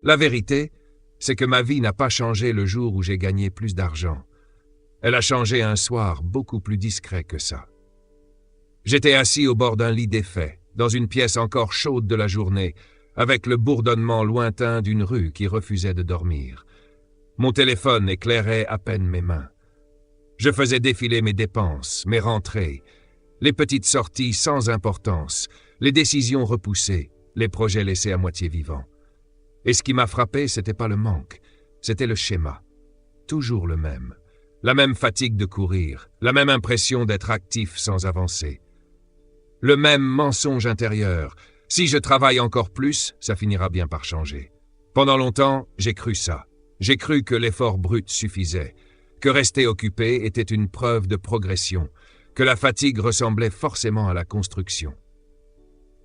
La vérité, c'est que ma vie n'a pas changé le jour où j'ai gagné plus d'argent. Elle a changé un soir beaucoup plus discret que ça. J'étais assis au bord d'un lit défait, dans une pièce encore chaude de la journée, avec le bourdonnement lointain d'une rue qui refusait de dormir. Mon téléphone éclairait à peine mes mains. Je faisais défiler mes dépenses, mes rentrées, les petites sorties sans importance, les décisions repoussées, les projets laissés à moitié vivants. Et ce qui m'a frappé, c'était pas le manque, c'était le schéma. Toujours le même. La même fatigue de courir, la même impression d'être actif sans avancer. Le même mensonge intérieur. Si je travaille encore plus, ça finira bien par changer. Pendant longtemps, j'ai cru ça. J'ai cru que l'effort brut suffisait, que rester occupé était une preuve de progression, que la fatigue ressemblait forcément à la construction.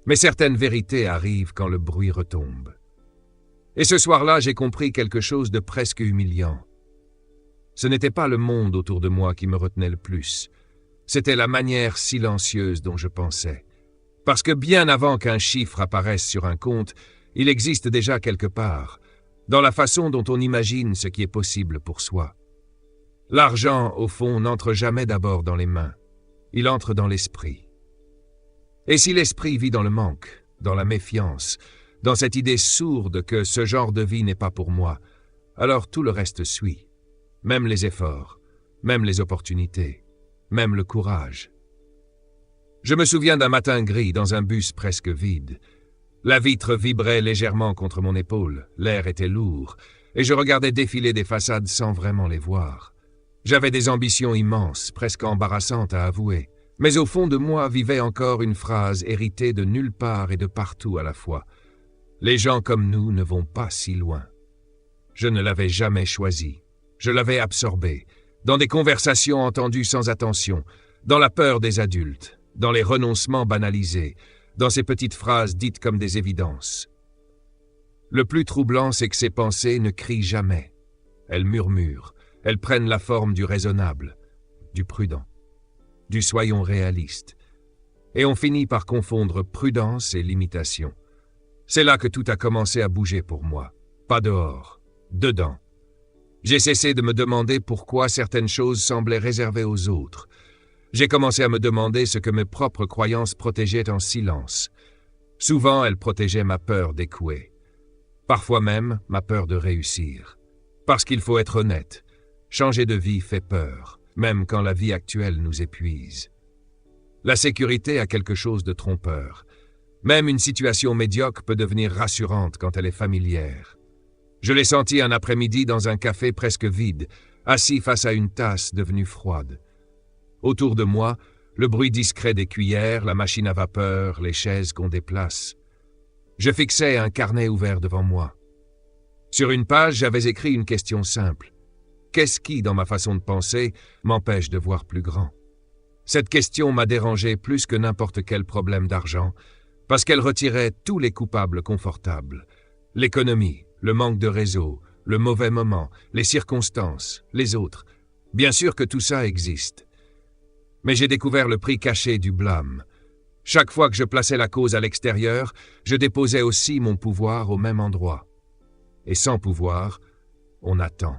Mais certaines vérités arrivent quand le bruit retombe. Et ce soir-là, j'ai compris quelque chose de presque humiliant. Ce n'était pas le monde autour de moi qui me retenait le plus. C'était la manière silencieuse dont je pensais. Parce que bien avant qu'un chiffre apparaisse sur un compte, il existe déjà quelque part, dans la façon dont on imagine ce qui est possible pour soi. L'argent, au fond, n'entre jamais d'abord dans les mains. Il entre dans l'esprit. Et si l'esprit vit dans le manque, dans la méfiance, dans cette idée sourde que ce genre de vie n'est pas pour moi, alors tout le reste suit. Même les efforts, même les opportunités, même le courage. Je me souviens d'un matin gris dans un bus presque vide. La vitre vibrait légèrement contre mon épaule, l'air était lourd, et je regardais défiler des façades sans vraiment les voir. J'avais des ambitions immenses, presque embarrassantes à avouer, mais au fond de moi vivait encore une phrase héritée de nulle part et de partout à la fois. Les gens comme nous ne vont pas si loin. Je ne l'avais jamais choisi. Je l'avais absorbé, dans des conversations entendues sans attention, dans la peur des adultes, dans les renoncements banalisés, dans ces petites phrases dites comme des évidences. Le plus troublant, c'est que ces pensées ne crient jamais. Elles murmurent, elles prennent la forme du raisonnable, du prudent, du soyons réalistes. Et on finit par confondre prudence et limitation. C'est là que tout a commencé à bouger pour moi. Pas dehors, dedans. J'ai cessé de me demander pourquoi certaines choses semblaient réservées aux autres. J'ai commencé à me demander ce que mes propres croyances protégeaient en silence. Souvent, elles protégeaient ma peur d'échouer. Parfois même, ma peur de réussir. Parce qu'il faut être honnête, changer de vie fait peur, même quand la vie actuelle nous épuise. La sécurité a quelque chose de trompeur. Même une situation médiocre peut devenir rassurante quand elle est familière. Je l'ai senti un après-midi dans un café presque vide, assis face à une tasse devenue froide. Autour de moi, le bruit discret des cuillères, la machine à vapeur, les chaises qu'on déplace. Je fixais un carnet ouvert devant moi. Sur une page, j'avais écrit une question simple. Qu'est-ce qui, dans ma façon de penser, m'empêche de voir plus grand? Cette question m'a dérangé plus que n'importe quel problème d'argent, parce qu'elle retirait tous les coupables confortables. L'économie, le manque de réseau, le mauvais moment, les circonstances, les autres. Bien sûr que tout ça existe. Mais j'ai découvert le prix caché du blâme. Chaque fois que je plaçais la cause à l'extérieur, je déposais aussi mon pouvoir au même endroit. Et sans pouvoir, on attend.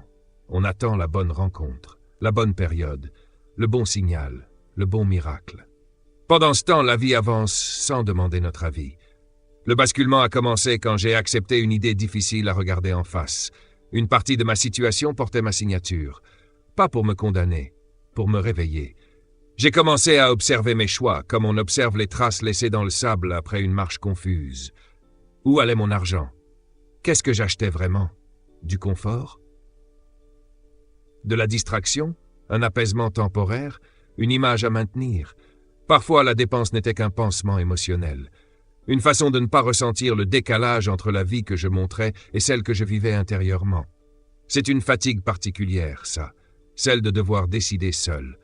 On attend la bonne rencontre, la bonne période, le bon signal, le bon miracle. Pendant ce temps, la vie avance sans demander notre avis. Le basculement a commencé quand j'ai accepté une idée difficile à regarder en face. Une partie de ma situation portait ma signature. Pas pour me condamner, pour me réveiller. J'ai commencé à observer mes choix, comme on observe les traces laissées dans le sable après une marche confuse. Où allait mon argent? Qu'est-ce que j'achetais vraiment? Du confort? De la distraction? Un apaisement temporaire? Une image à maintenir? Parfois, la dépense n'était qu'un pansement émotionnel. Une façon de ne pas ressentir le décalage entre la vie que je montrais et celle que je vivais intérieurement. C'est une fatigue particulière, ça. Celle de devoir décider seul.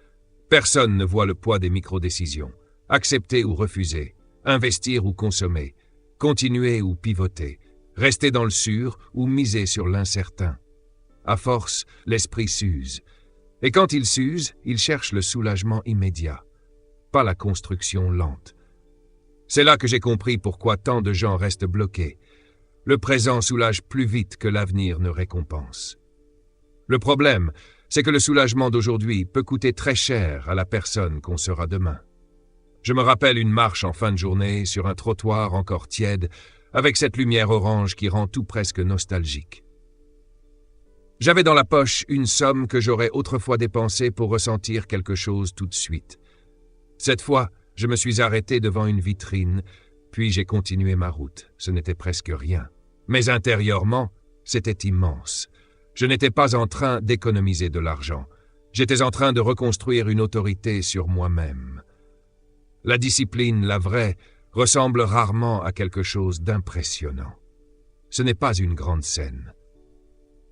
Personne ne voit le poids des micro-décisions. Accepter ou refuser. Investir ou consommer. Continuer ou pivoter. Rester dans le sûr ou miser sur l'incertain. À force, l'esprit s'use. Et quand il s'use, il cherche le soulagement immédiat. Pas la construction lente. C'est là que j'ai compris pourquoi tant de gens restent bloqués. Le présent soulage plus vite que l'avenir ne récompense. Le problème, c'est que le soulagement d'aujourd'hui peut coûter très cher à la personne qu'on sera demain. Je me rappelle une marche en fin de journée sur un trottoir encore tiède, avec cette lumière orange qui rend tout presque nostalgique. J'avais dans la poche une somme que j'aurais autrefois dépensée pour ressentir quelque chose tout de suite. Cette fois, je me suis arrêté devant une vitrine, puis j'ai continué ma route. Ce n'était presque rien. Mais intérieurement, c'était immense. Je n'étais pas en train d'économiser de l'argent. J'étais en train de reconstruire une autorité sur moi-même. La discipline, la vraie, ressemble rarement à quelque chose d'impressionnant. Ce n'est pas une grande scène.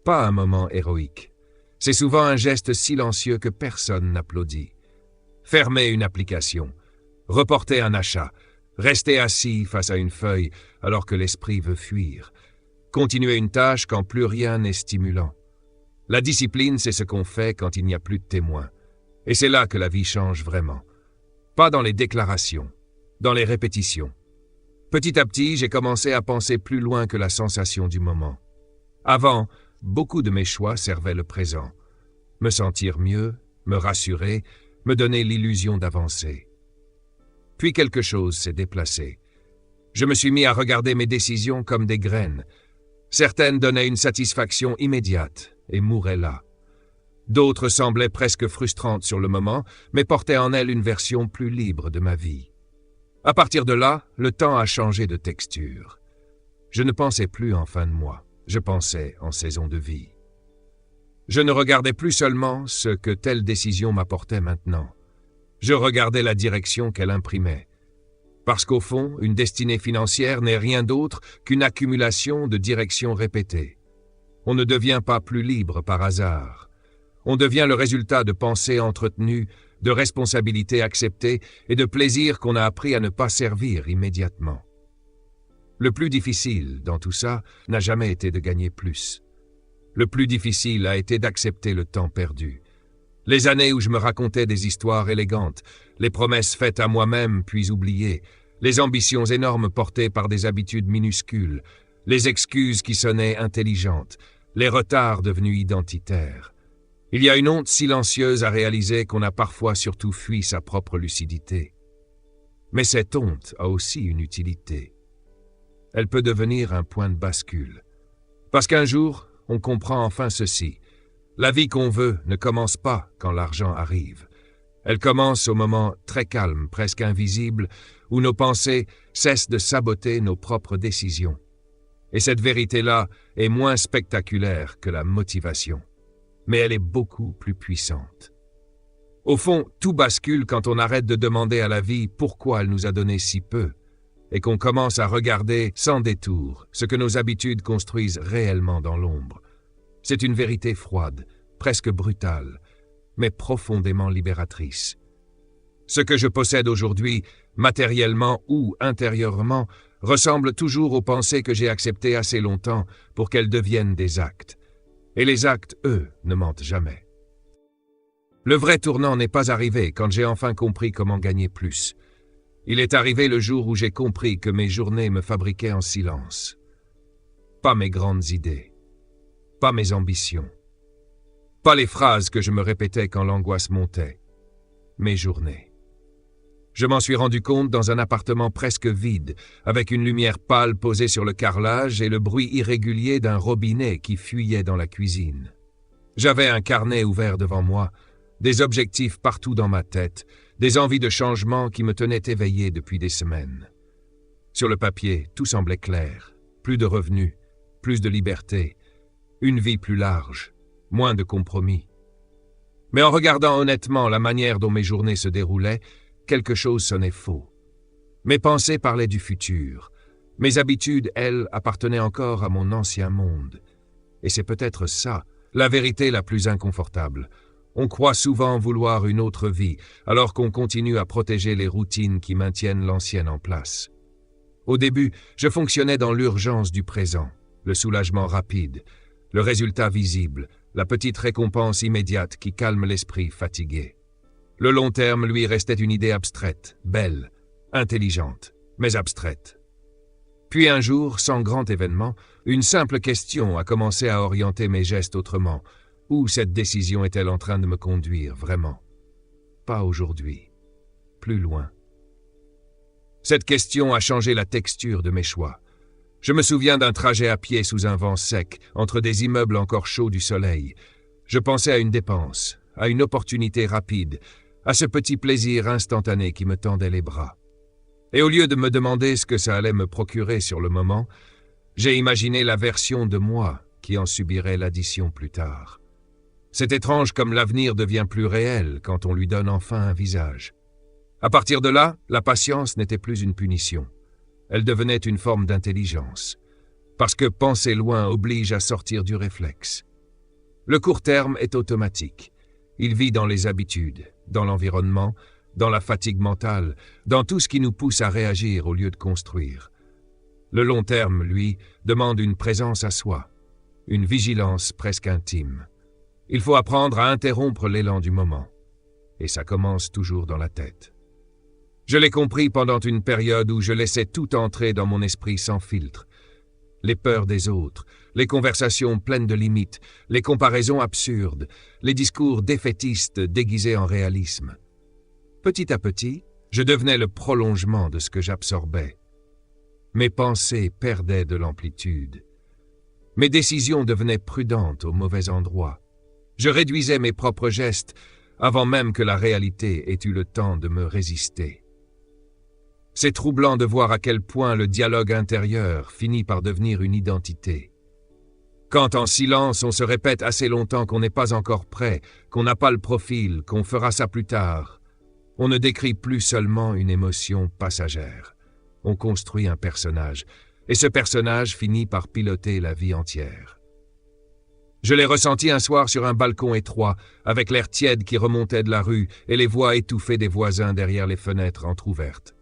Pas un moment héroïque. C'est souvent un geste silencieux que personne n'applaudit. Fermer une application, reporter un achat, rester assis face à une feuille alors que l'esprit veut fuir, continuer une tâche quand plus rien n'est stimulant. La discipline, c'est ce qu'on fait quand il n'y a plus de témoins. Et c'est là que la vie change vraiment. Pas dans les déclarations, dans les répétitions. Petit à petit, j'ai commencé à penser plus loin que la sensation du moment. Avant, beaucoup de mes choix servaient le présent. Me sentir mieux, me rassurer, me donner l'illusion d'avancer. Puis quelque chose s'est déplacé. Je me suis mis à regarder mes décisions comme des graines. Certaines donnaient une satisfaction immédiate et mouraient là. D'autres semblaient presque frustrantes sur le moment, mais portaient en elles une version plus libre de ma vie. À partir de là, le temps a changé de texture. Je ne pensais plus en fin de mois, je pensais en saison de vie. Je ne regardais plus seulement ce que telle décision m'apportait maintenant. Je regardais la direction qu'elle imprimait. Parce qu'au fond, une destinée financière n'est rien d'autre qu'une accumulation de directions répétées. On ne devient pas plus libre par hasard. On devient le résultat de pensées entretenues, de responsabilités acceptées et de plaisirs qu'on a appris à ne pas servir immédiatement. Le plus difficile dans tout ça n'a jamais été de gagner plus. Le plus difficile a été d'accepter le temps perdu. Les années où je me racontais des histoires élégantes, les promesses faites à moi-même puis oubliées, les ambitions énormes portées par des habitudes minuscules, les excuses qui sonnaient intelligentes, les retards devenus identitaires. Il y a une honte silencieuse à réaliser qu'on a parfois surtout fui sa propre lucidité. Mais cette honte a aussi une utilité. Elle peut devenir un point de bascule. Parce qu'un jour, on comprend enfin ceci. La vie qu'on veut ne commence pas quand l'argent arrive. Elle commence au moment très calme, presque invisible, où nos pensées cessent de saboter nos propres décisions. Et cette vérité-là est moins spectaculaire que la motivation. Mais elle est beaucoup plus puissante. Au fond, tout bascule quand on arrête de demander à la vie pourquoi elle nous a donné si peu, et qu'on commence à regarder sans détour ce que nos habitudes construisent réellement dans l'ombre. C'est une vérité froide, presque brutale, mais profondément libératrice. Ce que je possède aujourd'hui, matériellement ou intérieurement, ressemble toujours aux pensées que j'ai acceptées assez longtemps pour qu'elles deviennent des actes. Et les actes, eux, ne mentent jamais. Le vrai tournant n'est pas arrivé quand j'ai enfin compris comment gagner plus. Il est arrivé le jour où j'ai compris que mes journées me fabriquaient en silence. Pas mes grandes idées, pas mes ambitions, pas les phrases que je me répétais quand l'angoisse montait, mes journées. Je m'en suis rendu compte dans un appartement presque vide, avec une lumière pâle posée sur le carrelage et le bruit irrégulier d'un robinet qui fuyait dans la cuisine. J'avais un carnet ouvert devant moi, des objectifs partout dans ma tête, des envies de changement qui me tenaient éveillé depuis des semaines. Sur le papier, tout semblait clair. Plus de revenus, plus de liberté, une vie plus large, moins de compromis. Mais en regardant honnêtement la manière dont mes journées se déroulaient, quelque chose sonnait faux. Mes pensées parlaient du futur. Mes habitudes, elles, appartenaient encore à mon ancien monde. Et c'est peut-être ça, la vérité la plus inconfortable. On croit souvent vouloir une autre vie, alors qu'on continue à protéger les routines qui maintiennent l'ancienne en place. Au début, je fonctionnais dans l'urgence du présent, le soulagement rapide, le résultat visible, la petite récompense immédiate qui calme l'esprit fatigué. Le long terme, lui, restait une idée abstraite, belle, intelligente, mais abstraite. Puis un jour, sans grand événement, une simple question a commencé à orienter mes gestes autrement. Où cette décision est-elle en train de me conduire, vraiment? Pas aujourd'hui. Plus loin. Cette question a changé la texture de mes choix. Je me souviens d'un trajet à pied sous un vent sec, entre des immeubles encore chauds du soleil. Je pensais à une dépense, à une opportunité rapide, à ce petit plaisir instantané qui me tendait les bras. Et au lieu de me demander ce que ça allait me procurer sur le moment, j'ai imaginé la version de moi qui en subirait l'addition plus tard. C'est étrange comme l'avenir devient plus réel quand on lui donne enfin un visage. À partir de là, la patience n'était plus une punition. Elle devenait une forme d'intelligence. Parce que penser loin oblige à sortir du réflexe. Le court terme est automatique. Il vit dans les habitudes, dans l'environnement, dans la fatigue mentale, dans tout ce qui nous pousse à réagir au lieu de construire. Le long terme, lui, demande une présence à soi, une vigilance presque intime. Il faut apprendre à interrompre l'élan du moment. Et ça commence toujours dans la tête. Je l'ai compris pendant une période où je laissais tout entrer dans mon esprit sans filtre. Les peurs des autres, les conversations pleines de limites, les comparaisons absurdes, les discours défaitistes déguisés en réalisme. Petit à petit, je devenais le prolongement de ce que j'absorbais. Mes pensées perdaient de l'amplitude. Mes décisions devenaient prudentes au mauvais endroit. Je réduisais mes propres gestes avant même que la réalité ait eu le temps de me résister. C'est troublant de voir à quel point le dialogue intérieur finit par devenir une identité. Quand en silence on se répète assez longtemps qu'on n'est pas encore prêt, qu'on n'a pas le profil, qu'on fera ça plus tard, on ne décrit plus seulement une émotion passagère. On construit un personnage, et ce personnage finit par piloter la vie entière. Je l'ai ressenti un soir sur un balcon étroit, avec l'air tiède qui remontait de la rue et les voix étouffées des voisins derrière les fenêtres entr'ouvertes.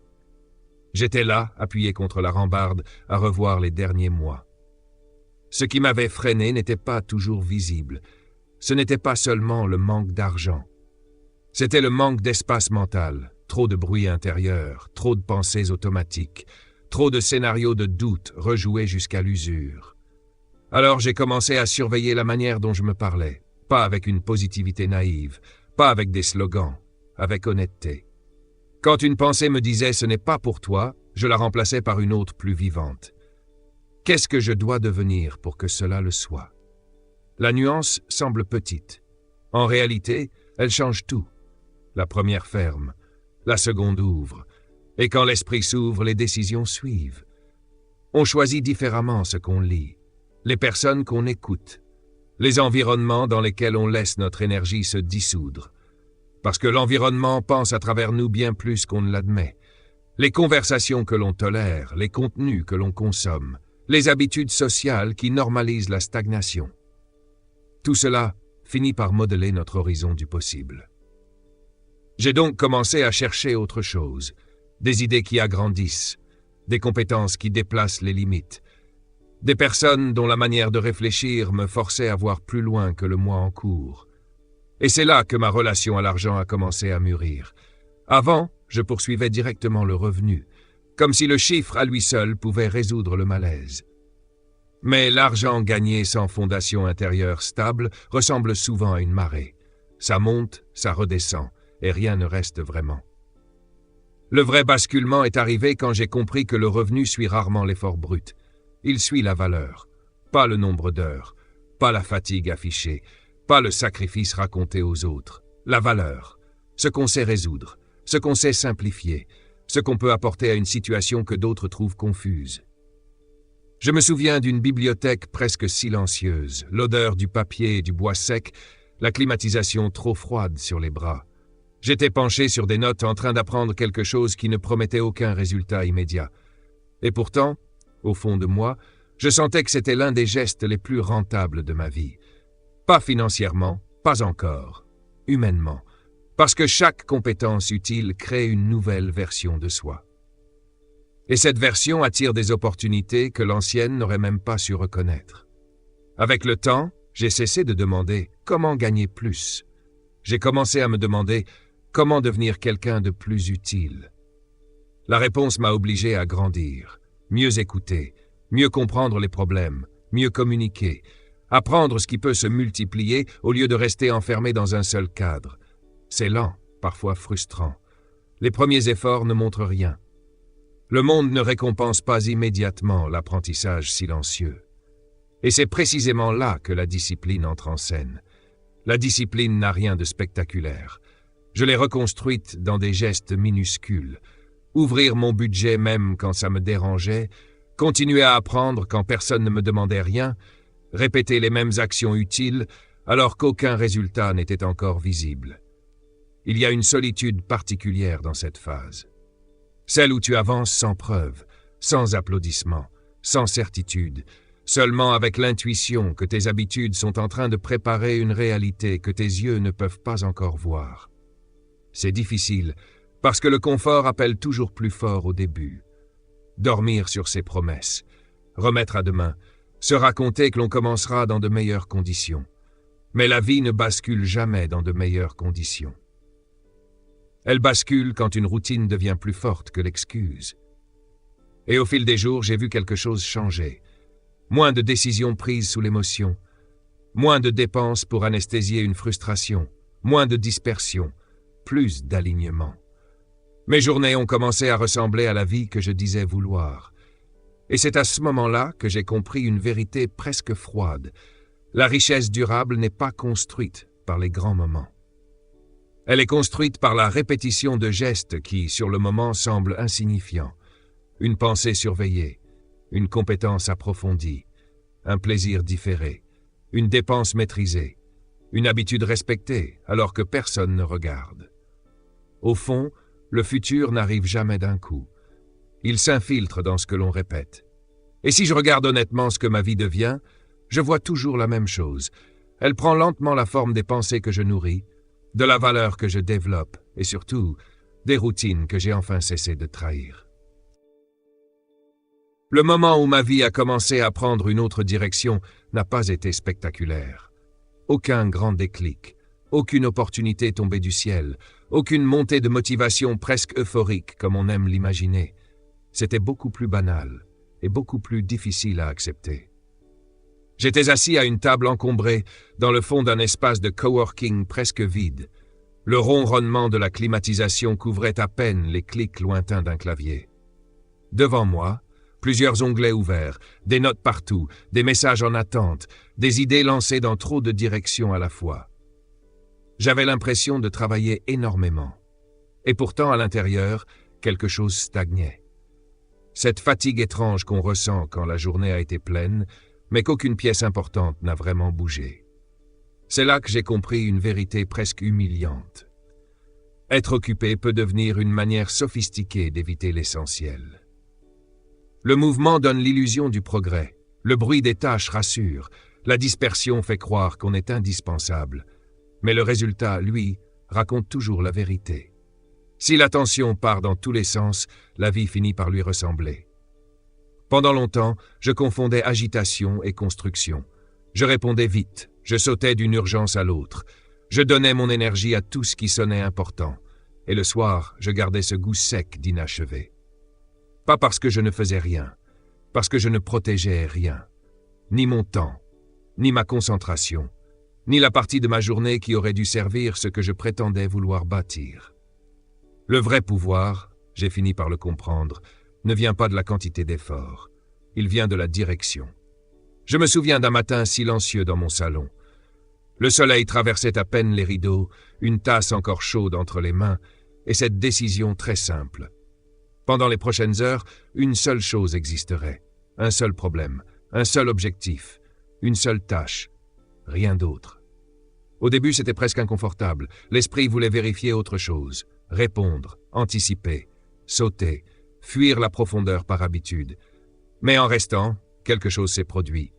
J'étais là, appuyé contre la rambarde, à revoir les derniers mois. Ce qui m'avait freiné n'était pas toujours visible. Ce n'était pas seulement le manque d'argent. C'était le manque d'espace mental, trop de bruit intérieur, trop de pensées automatiques, trop de scénarios de doute rejoués jusqu'à l'usure. Alors j'ai commencé à surveiller la manière dont je me parlais, pas avec une positivité naïve, pas avec des slogans, avec honnêteté. Quand une pensée me disait « ce n'est pas pour toi », je la remplaçais par une autre plus vivante. Qu'est-ce que je dois devenir pour que cela le soit? La nuance semble petite. En réalité, elle change tout. La première ferme, la seconde ouvre, et quand l'esprit s'ouvre, les décisions suivent. On choisit différemment ce qu'on lit, les personnes qu'on écoute, les environnements dans lesquels on laisse notre énergie se dissoudre. Parce que l'environnement pense à travers nous bien plus qu'on ne l'admet. Les conversations que l'on tolère, les contenus que l'on consomme, les habitudes sociales qui normalisent la stagnation. Tout cela finit par modeler notre horizon du possible. J'ai donc commencé à chercher autre chose, des idées qui agrandissent, des compétences qui déplacent les limites, des personnes dont la manière de réfléchir me forçait à voir plus loin que le moi en cours. Et c'est là que ma relation à l'argent a commencé à mûrir. Avant, je poursuivais directement le revenu, comme si le chiffre à lui seul pouvait résoudre le malaise. Mais l'argent gagné sans fondation intérieure stable ressemble souvent à une marée. Ça monte, ça redescend, et rien ne reste vraiment. Le vrai basculement est arrivé quand j'ai compris que le revenu suit rarement l'effort brut. Il suit la valeur, pas le nombre d'heures, pas la fatigue affichée, pas le sacrifice raconté aux autres. La valeur, ce qu'on sait résoudre, ce qu'on sait simplifier, ce qu'on peut apporter à une situation que d'autres trouvent confuse. Je me souviens d'une bibliothèque presque silencieuse, l'odeur du papier et du bois sec, la climatisation trop froide sur les bras. J'étais penché sur des notes en train d'apprendre quelque chose qui ne promettait aucun résultat immédiat. Et pourtant, au fond de moi, je sentais que c'était l'un des gestes les plus rentables de ma vie. Pas financièrement, pas encore, humainement, parce que chaque compétence utile crée une nouvelle version de soi. Et cette version attire des opportunités que l'ancienne n'aurait même pas su reconnaître. Avec le temps, j'ai cessé de demander comment gagner plus. J'ai commencé à me demander comment devenir quelqu'un de plus utile. La réponse m'a obligé à grandir. mieux écouter, mieux comprendre les problèmes, mieux communiquer, apprendre ce qui peut se multiplier au lieu de rester enfermé dans un seul cadre. C'est lent, parfois frustrant. Les premiers efforts ne montrent rien. Le monde ne récompense pas immédiatement l'apprentissage silencieux. Et c'est précisément là que la discipline entre en scène. La discipline n'a rien de spectaculaire. Je l'ai reconstruite dans des gestes minuscules. Ouvrir mon budget même quand ça me dérangeait, continuer à apprendre quand personne ne me demandait rien, répéter les mêmes actions utiles alors qu'aucun résultat n'était encore visible. Il y a une solitude particulière dans cette phase. Celle où tu avances sans preuve, sans applaudissements, sans certitude, seulement avec l'intuition que tes habitudes sont en train de préparer une réalité que tes yeux ne peuvent pas encore voir. C'est difficile, parce que le confort appelle toujours plus fort au début. Dormir sur ses promesses, remettre à demain, se raconter que l'on commencera dans de meilleures conditions. Mais la vie ne bascule jamais dans de meilleures conditions. Elle bascule quand une routine devient plus forte que l'excuse. Et au fil des jours, j'ai vu quelque chose changer. Moins de décisions prises sous l'émotion, moins de dépenses pour anesthésier une frustration, moins de dispersion, plus d'alignement. Mes journées ont commencé à ressembler à la vie que je disais vouloir. Et c'est à ce moment-là que j'ai compris une vérité presque froide. La richesse durable n'est pas construite par les grands moments. Elle est construite par la répétition de gestes qui, sur le moment, semblent insignifiants. Une pensée surveillée, une compétence approfondie, un plaisir différé, une dépense maîtrisée, une habitude respectée alors que personne ne regarde. Au fond, le futur n'arrive jamais d'un coup. Il s'infiltre dans ce que l'on répète. Et si je regarde honnêtement ce que ma vie devient, je vois toujours la même chose. Elle prend lentement la forme des pensées que je nourris, de la valeur que je développe et surtout des routines que j'ai enfin cessé de trahir. Le moment où ma vie a commencé à prendre une autre direction n'a pas été spectaculaire. Aucun grand déclic, aucune opportunité tombée du ciel, aucune montée de motivation presque euphorique comme on aime l'imaginer. C'était beaucoup plus banal et beaucoup plus difficile à accepter. J'étais assis à une table encombrée dans le fond d'un espace de coworking presque vide. Le ronronnement de la climatisation couvrait à peine les clics lointains d'un clavier. Devant moi, plusieurs onglets ouverts, des notes partout, des messages en attente, des idées lancées dans trop de directions à la fois. J'avais l'impression de travailler énormément. Et pourtant, à l'intérieur, quelque chose stagnait. Cette fatigue étrange qu'on ressent quand la journée a été pleine, mais qu'aucune pièce importante n'a vraiment bougé. C'est là que j'ai compris une vérité presque humiliante. Être occupé peut devenir une manière sophistiquée d'éviter l'essentiel. Le mouvement donne l'illusion du progrès, le bruit des tâches rassure, la dispersion fait croire qu'on est indispensable, mais le résultat, lui, raconte toujours la vérité. Si l'attention part dans tous les sens, la vie finit par lui ressembler. Pendant longtemps, je confondais agitation et construction. Je répondais vite, je sautais d'une urgence à l'autre. Je donnais mon énergie à tout ce qui sonnait important. Et le soir, je gardais ce goût sec d'inachevé. Pas parce que je ne faisais rien, parce que je ne protégeais rien. Ni mon temps, ni ma concentration, ni la partie de ma journée qui aurait dû servir ce que je prétendais vouloir bâtir. Le vrai pouvoir, j'ai fini par le comprendre, ne vient pas de la quantité d'efforts, il vient de la direction. Je me souviens d'un matin silencieux dans mon salon. Le soleil traversait à peine les rideaux, une tasse encore chaude entre les mains, et cette décision très simple. Pendant les prochaines heures, une seule chose existerait, un seul problème, un seul objectif, une seule tâche, rien d'autre. Au début, c'était presque inconfortable, l'esprit voulait vérifier autre chose, répondre, anticiper, sauter, fuir la profondeur par habitude. Mais en restant, quelque chose s'est produit.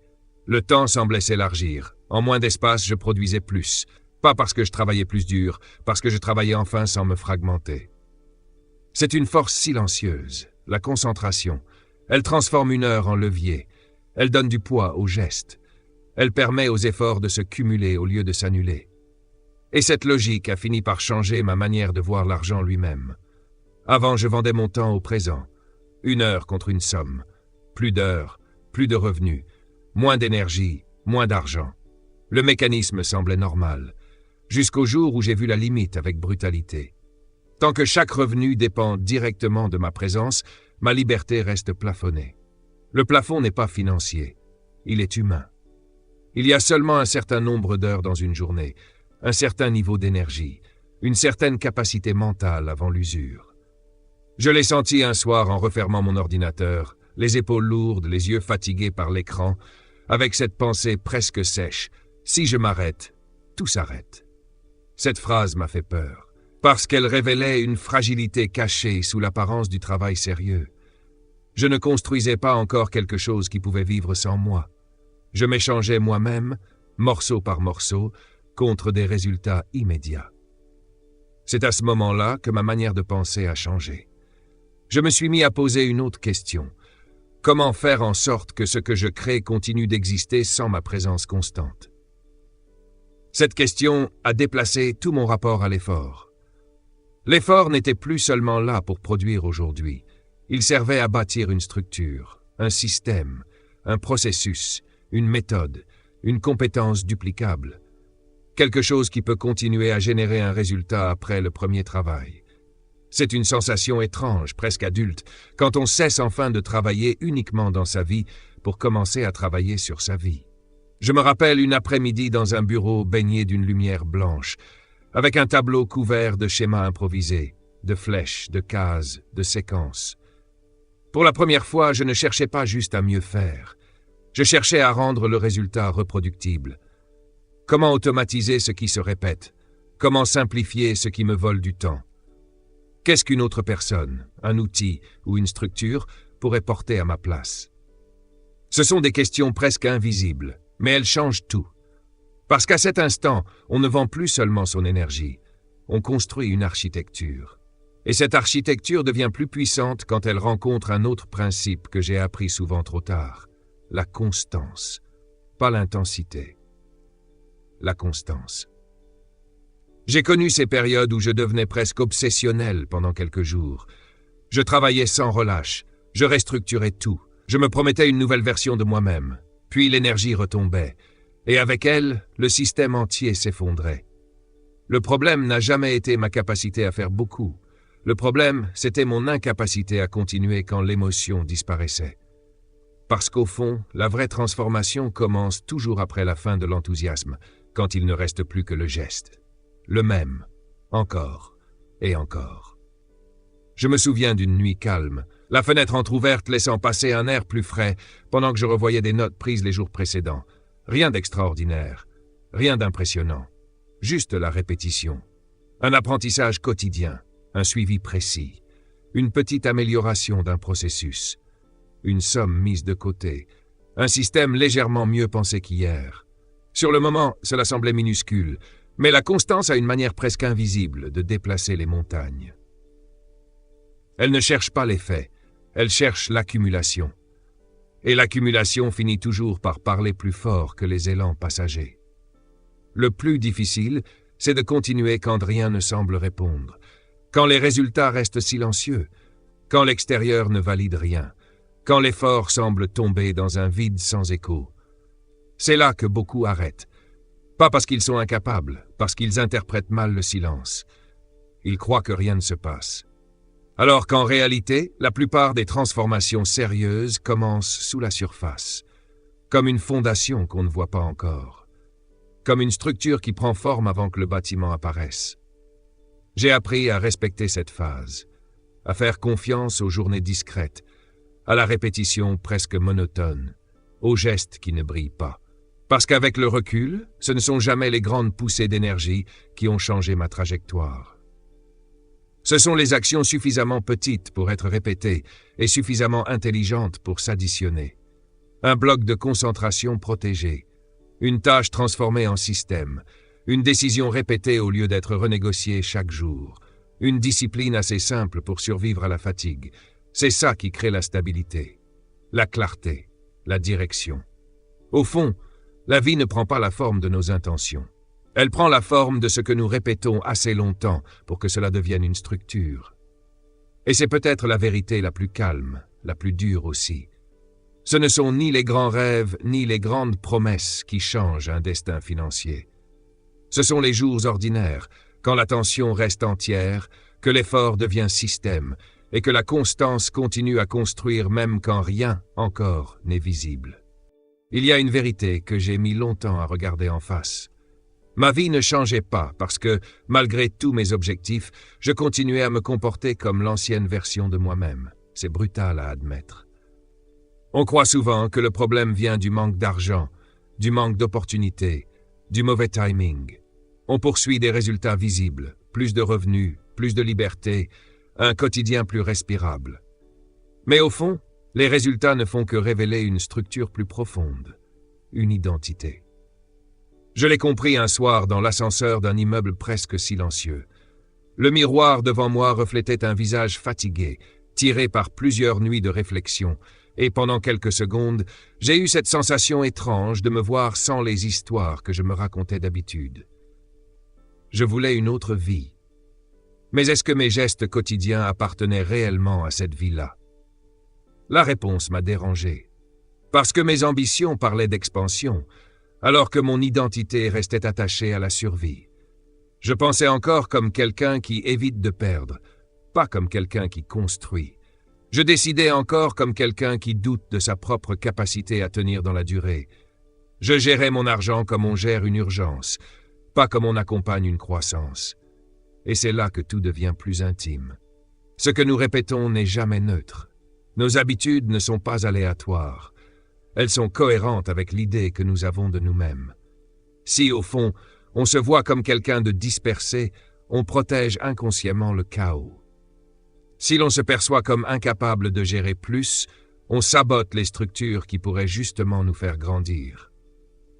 Le temps semblait s'élargir. En moins d'espace, je produisais plus. Pas parce que je travaillais plus dur, parce que je travaillais enfin sans me fragmenter. C'est une force silencieuse, la concentration. Elle transforme une heure en levier. Elle donne du poids aux gestes. Elle permet aux efforts de se cumuler au lieu de s'annuler. Et cette logique a fini par changer ma manière de voir l'argent lui-même. Avant, je vendais mon temps au présent. 1 heure contre une somme. Plus d'heures, plus de revenus, moins d'énergie, moins d'argent. Le mécanisme semblait normal, jusqu'au jour où j'ai vu la limite avec brutalité. Tant que chaque revenu dépend directement de ma présence, ma liberté reste plafonnée. Le plafond n'est pas financier, il est humain. Il y a seulement un certain nombre d'heures dans une journée, un certain niveau d'énergie, une certaine capacité mentale avant l'usure. Je l'ai senti un soir en refermant mon ordinateur, les épaules lourdes, les yeux fatigués par l'écran, avec cette pensée presque sèche. Si je m'arrête, tout s'arrête. Cette phrase m'a fait peur, parce qu'elle révélait une fragilité cachée sous l'apparence du travail sérieux. Je ne construisais pas encore quelque chose qui pouvait vivre sans moi. Je m'échangeais moi-même, morceau par morceau, contre des résultats immédiats. C'est à ce moment-là que ma manière de penser a changé. Je me suis mis à poser une autre question. Comment faire en sorte que ce que je crée continue d'exister sans ma présence constante? Cette question a déplacé tout mon rapport à l'effort. L'effort n'était plus seulement là pour produire aujourd'hui. Il servait à bâtir une structure, un système, un processus, une méthode, une compétence duplicable. Quelque chose qui peut continuer à générer un résultat après le premier travail. C'est une sensation étrange, presque adulte, quand on cesse enfin de travailler uniquement dans sa vie pour commencer à travailler sur sa vie. Je me rappelle une après-midi dans un bureau baigné d'une lumière blanche, avec un tableau couvert de schémas improvisés, de flèches, de cases, de séquences. Pour la première fois, je ne cherchais pas juste à mieux faire. Je cherchais à rendre le résultat reproductible. Comment automatiser ce qui se répète? Comment simplifier ce qui me vole du temps? Qu'est-ce qu'une autre personne, un outil ou une structure pourrait porter à ma place? Ce sont des questions presque invisibles, mais elles changent tout. Parce qu'à cet instant, on ne vend plus seulement son énergie, on construit une architecture. Et cette architecture devient plus puissante quand elle rencontre un autre principe que j'ai appris souvent trop tard, la constance, pas l'intensité. La constance. J'ai connu ces périodes où je devenais presque obsessionnel pendant quelques jours. Je travaillais sans relâche, je restructurais tout, je me promettais une nouvelle version de moi-même, puis l'énergie retombait, et avec elle, le système entier s'effondrait. Le problème n'a jamais été ma capacité à faire beaucoup. Le problème, c'était mon incapacité à continuer quand l'émotion disparaissait. Parce qu'au fond, la vraie transformation commence toujours après la fin de l'enthousiasme, quand il ne reste plus que le geste. Le même, encore et encore. Je me souviens d'une nuit calme, la fenêtre entr'ouverte laissant passer un air plus frais pendant que je revoyais des notes prises les jours précédents. Rien d'extraordinaire, rien d'impressionnant, juste la répétition. Un apprentissage quotidien, un suivi précis, une petite amélioration d'un processus, une somme mise de côté, un système légèrement mieux pensé qu'hier. Sur le moment, cela semblait minuscule, mais la constance a une manière presque invisible de déplacer les montagnes. Elle ne cherche pas l'effet, elle cherche l'accumulation. Et l'accumulation finit toujours par parler plus fort que les élans passagers. Le plus difficile, c'est de continuer quand rien ne semble répondre, quand les résultats restent silencieux, quand l'extérieur ne valide rien, quand l'effort semble tomber dans un vide sans écho. C'est là que beaucoup arrêtent. Pas parce qu'ils sont incapables, parce qu'ils interprètent mal le silence. Ils croient que rien ne se passe. Alors qu'en réalité, la plupart des transformations sérieuses commencent sous la surface, comme une fondation qu'on ne voit pas encore, comme une structure qui prend forme avant que le bâtiment apparaisse. J'ai appris à respecter cette phase, à faire confiance aux journées discrètes, à la répétition presque monotone, aux gestes qui ne brillent pas. Parce qu'avec le recul, ce ne sont jamais les grandes poussées d'énergie qui ont changé ma trajectoire. Ce sont les actions suffisamment petites pour être répétées et suffisamment intelligentes pour s'additionner. Un bloc de concentration protégé, une tâche transformée en système, une décision répétée au lieu d'être renégociée chaque jour, une discipline assez simple pour survivre à la fatigue. C'est ça qui crée la stabilité, la clarté, la direction. Au fond, la vie ne prend pas la forme de nos intentions. Elle prend la forme de ce que nous répétons assez longtemps pour que cela devienne une structure. Et c'est peut-être la vérité la plus calme, la plus dure aussi. Ce ne sont ni les grands rêves ni les grandes promesses qui changent un destin financier. Ce sont les jours ordinaires, quand l'attention reste entière, que l'effort devient système et que la constance continue à construire même quand rien encore n'est visible. Il y a une vérité que j'ai mis longtemps à regarder en face. Ma vie ne changeait pas parce que, malgré tous mes objectifs, je continuais à me comporter comme l'ancienne version de moi-même. C'est brutal à admettre. On croit souvent que le problème vient du manque d'argent, du manque d'opportunités, du mauvais timing. On poursuit des résultats visibles, plus de revenus, plus de liberté, un quotidien plus respirable. Mais au fond, les résultats ne font que révéler une structure plus profonde, une identité. Je l'ai compris un soir dans l'ascenseur d'un immeuble presque silencieux. Le miroir devant moi reflétait un visage fatigué, tiré par plusieurs nuits de réflexion, et pendant quelques secondes, j'ai eu cette sensation étrange de me voir sans les histoires que je me racontais d'habitude. Je voulais une autre vie. Mais est-ce que mes gestes quotidiens appartenaient réellement à cette vie-là? La réponse m'a dérangé. Parce que mes ambitions parlaient d'expansion, alors que mon identité restait attachée à la survie. Je pensais encore comme quelqu'un qui évite de perdre, pas comme quelqu'un qui construit. Je décidais encore comme quelqu'un qui doute de sa propre capacité à tenir dans la durée. Je gérais mon argent comme on gère une urgence, pas comme on accompagne une croissance. Et c'est là que tout devient plus intime. Ce que nous répétons n'est jamais neutre. Nos habitudes ne sont pas aléatoires. Elles sont cohérentes avec l'idée que nous avons de nous-mêmes. Si, au fond, on se voit comme quelqu'un de dispersé, on protège inconsciemment le chaos. Si l'on se perçoit comme incapable de gérer plus, on sabote les structures qui pourraient justement nous faire grandir.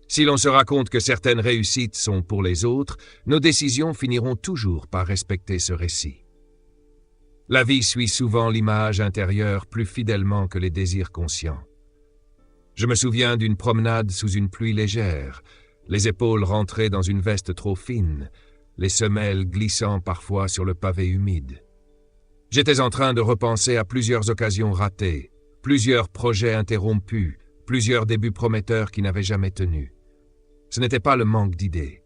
Si l'on se raconte que certaines réussites sont pour les autres, nos décisions finiront toujours par respecter ce récit. La vie suit souvent l'image intérieure plus fidèlement que les désirs conscients. Je me souviens d'une promenade sous une pluie légère, les épaules rentrées dans une veste trop fine, les semelles glissant parfois sur le pavé humide. J'étais en train de repenser à plusieurs occasions ratées, plusieurs projets interrompus, plusieurs débuts prometteurs qui n'avaient jamais tenu. Ce n'était pas le manque d'idées,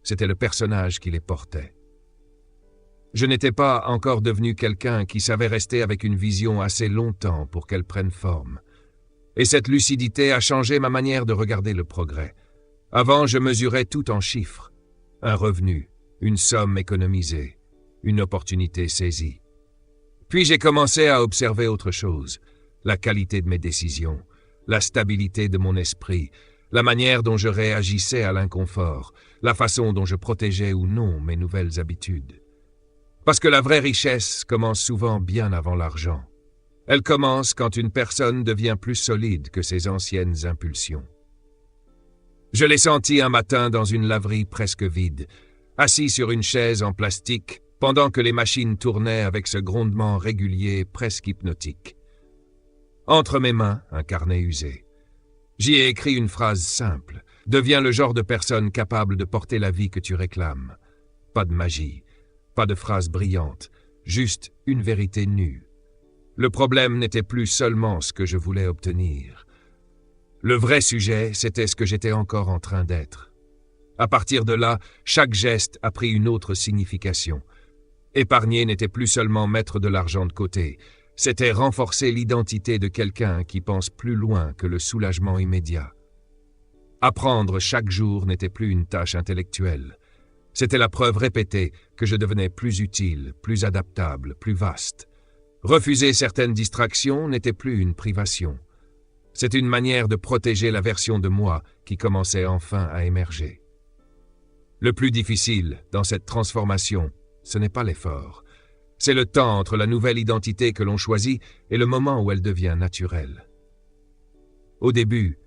c'était le personnage qui les portait. Je n'étais pas encore devenu quelqu'un qui savait rester avec une vision assez longtemps pour qu'elle prenne forme. Et cette lucidité a changé ma manière de regarder le progrès. Avant, je mesurais tout en chiffres. Un revenu, une somme économisée, une opportunité saisie. Puis j'ai commencé à observer autre chose, la qualité de mes décisions, la stabilité de mon esprit, la manière dont je réagissais à l'inconfort, la façon dont je protégeais ou non mes nouvelles habitudes. Parce que la vraie richesse commence souvent bien avant l'argent. Elle commence quand une personne devient plus solide que ses anciennes impulsions. Je l'ai senti un matin dans une laverie presque vide, assis sur une chaise en plastique, pendant que les machines tournaient avec ce grondement régulier presque hypnotique. Entre mes mains, un carnet usé. J'y ai écrit une phrase simple. Deviens le genre de personne capable de porter la vie que tu réclames. Pas de magie, pas de phrase brillante, juste une vérité nue. Le problème n'était plus seulement ce que je voulais obtenir. Le vrai sujet, c'était ce que j'étais encore en train d'être. À partir de là, chaque geste a pris une autre signification. Épargner n'était plus seulement mettre de l'argent de côté, c'était renforcer l'identité de quelqu'un qui pense plus loin que le soulagement immédiat. Apprendre chaque jour n'était plus une tâche intellectuelle. C'était la preuve répétée que je devenais plus utile, plus adaptable, plus vaste. Refuser certaines distractions n'était plus une privation. C'était une manière de protéger la version de moi qui commençait enfin à émerger. Le plus difficile dans cette transformation, ce n'est pas l'effort. C'est le temps entre la nouvelle identité que l'on choisit et le moment où elle devient naturelle. Au début,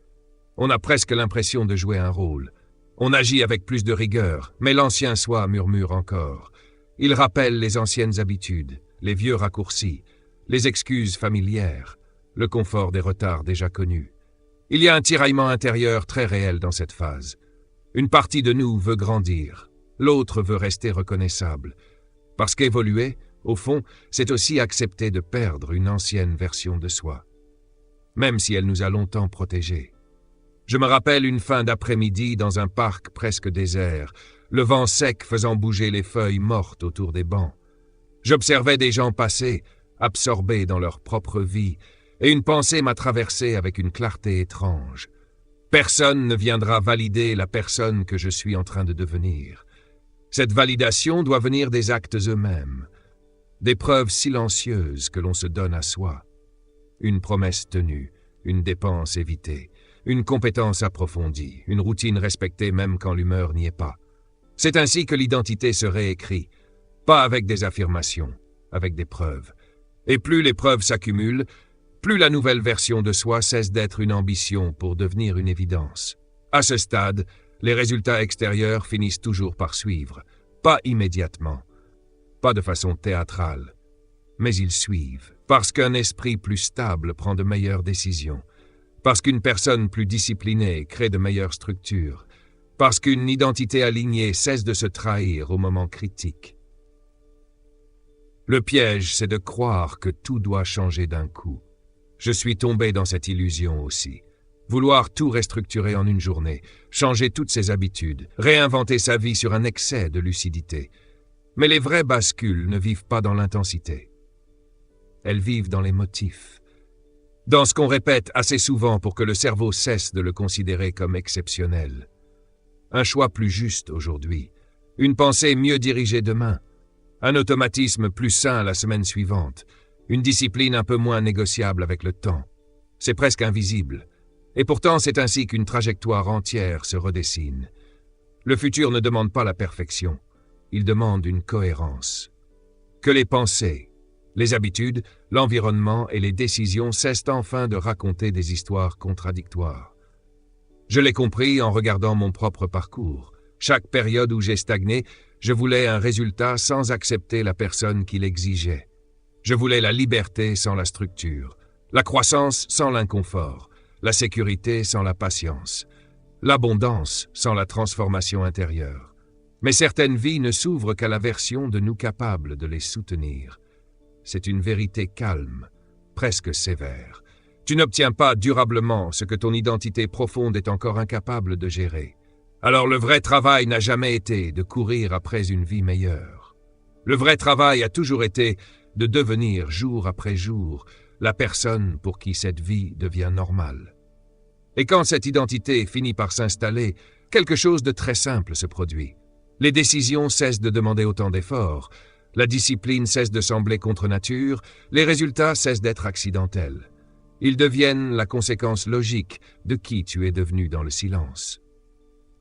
on a presque l'impression de jouer un rôle. On agit avec plus de rigueur, mais l'ancien soi murmure encore. Il rappelle les anciennes habitudes, les vieux raccourcis, les excuses familières, le confort des retards déjà connus. Il y a un tiraillement intérieur très réel dans cette phase. Une partie de nous veut grandir, l'autre veut rester reconnaissable. Parce qu'évoluer, au fond, c'est aussi accepter de perdre une ancienne version de soi. même si elle nous a longtemps protégés. Je me rappelle une fin d'après-midi dans un parc presque désert, le vent sec faisant bouger les feuilles mortes autour des bancs. J'observais des gens passer, absorbés dans leur propre vie, et une pensée m'a traversé avec une clarté étrange. Personne ne viendra valider la personne que je suis en train de devenir. Cette validation doit venir des actes eux-mêmes, des preuves silencieuses que l'on se donne à soi. Une promesse tenue, une dépense évitée, une compétence approfondie, une routine respectée même quand l'humeur n'y est pas. C'est ainsi que l'identité se réécrit, pas avec des affirmations, avec des preuves. Et plus les preuves s'accumulent, plus la nouvelle version de soi cesse d'être une ambition pour devenir une évidence. À ce stade, les résultats extérieurs finissent toujours par suivre, pas immédiatement, pas de façon théâtrale, mais ils suivent, parce qu'un esprit plus stable prend de meilleures décisions, parce qu'une personne plus disciplinée crée de meilleures structures, parce qu'une identité alignée cesse de se trahir au moment critique. Le piège, c'est de croire que tout doit changer d'un coup. Je suis tombé dans cette illusion aussi. Vouloir tout restructurer en une journée, changer toutes ses habitudes, réinventer sa vie sur un excès de lucidité. Mais les vraies bascules ne vivent pas dans l'intensité. Elles vivent dans les motifs. Dans ce qu'on répète assez souvent pour que le cerveau cesse de le considérer comme exceptionnel. Un choix plus juste aujourd'hui, une pensée mieux dirigée demain, un automatisme plus sain la semaine suivante, une discipline un peu moins négociable avec le temps. C'est presque invisible. Et pourtant, c'est ainsi qu'une trajectoire entière se redessine. Le futur ne demande pas la perfection. Il demande une cohérence. Que les pensées, les habitudes, l'environnement et les décisions cessent enfin de raconter des histoires contradictoires. Je l'ai compris en regardant mon propre parcours. Chaque période où j'ai stagné, je voulais un résultat sans accepter la personne qui l'exigeait. Je voulais la liberté sans la structure, la croissance sans l'inconfort, la sécurité sans la patience, l'abondance sans la transformation intérieure. Mais certaines vies ne s'ouvrent qu'à la version de nous capables de les soutenir. C'est une vérité calme, presque sévère. Tu n'obtiens pas durablement ce que ton identité profonde est encore incapable de gérer. Alors le vrai travail n'a jamais été de courir après une vie meilleure. Le vrai travail a toujours été de devenir jour après jour la personne pour qui cette vie devient normale. Et quand cette identité finit par s'installer, quelque chose de très simple se produit. Les décisions cessent de demander autant d'efforts, la discipline cesse de sembler contre nature, les résultats cessent d'être accidentels. Ils deviennent la conséquence logique de qui tu es devenu dans le silence.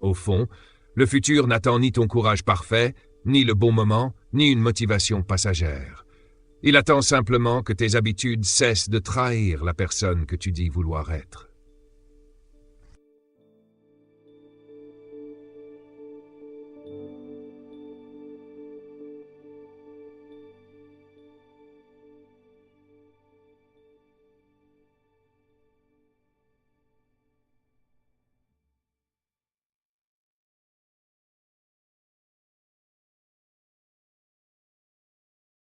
Au fond, le futur n'attend ni ton courage parfait, ni le bon moment, ni une motivation passagère. Il attend simplement que tes habitudes cessent de trahir la personne que tu dis vouloir être.